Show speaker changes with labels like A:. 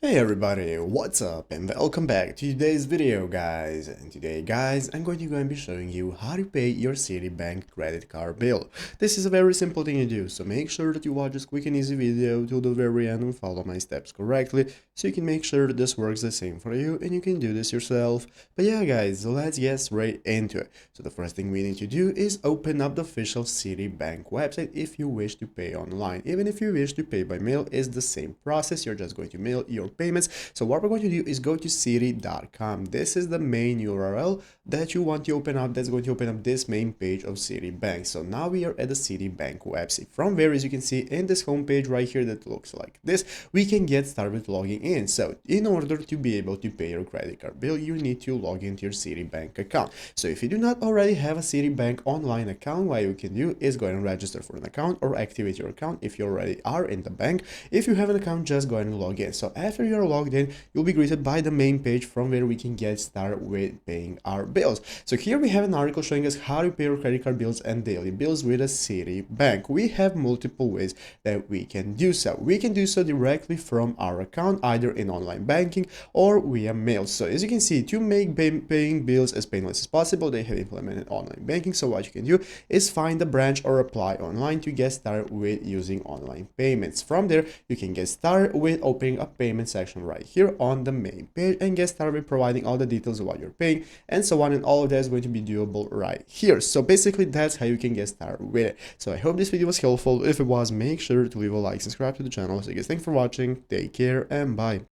A: Hey everybody, what's up and welcome back to today's video guys. And today guys, I'm going to be showing you how to pay your Citibank credit card bill. This is a very simple thing to do, so make sure that you watch this quick and easy video till the very end and follow my steps correctly so you can make sure that this works the same for you and you can do this yourself. But yeah guys, so let's get straight into it. So the first thing we need to do is open up the official Citibank website if you wish to pay online. Even if you wish to pay by mail, it's the same process. You're just going to mail your payments. So what we're going to do is go to citi.com. This is the main URL that you want to open up. That's going to open up this main page of Citibank. So now we are at the Citibank website, from where, as you can see in this homepage right here that looks like this, we can get started with logging in. So in order to be able to pay your credit card bill, you need to log into your Citibank account. So if you do not already have a Citibank online account, what you can do is go ahead and register for an account or activate your account if you already are in the bank. If you have an account, just go ahead and log in. So after you're logged in, you'll be greeted by the main page from where we can get started with paying our bills. So here we have an article showing us how to pay our credit card bills and daily bills with a Citibank. We have multiple ways that we can do so. We can do so directly from our account, either in online banking or via mail. So as you can see, to make paying bills as painless as possible, they have implemented online banking. So what you can do is find a branch or apply online to get started with using online payments. From there, you can get started with opening a payment section right here on the main page and get started with providing all the details of what you're paying and so on, and all of that is going to be doable right here. So basically that's how you can get started with it. So I hope this video was helpful. If it was, make sure to leave a like, subscribe to the channel. So guys, thanks for watching, take care and bye.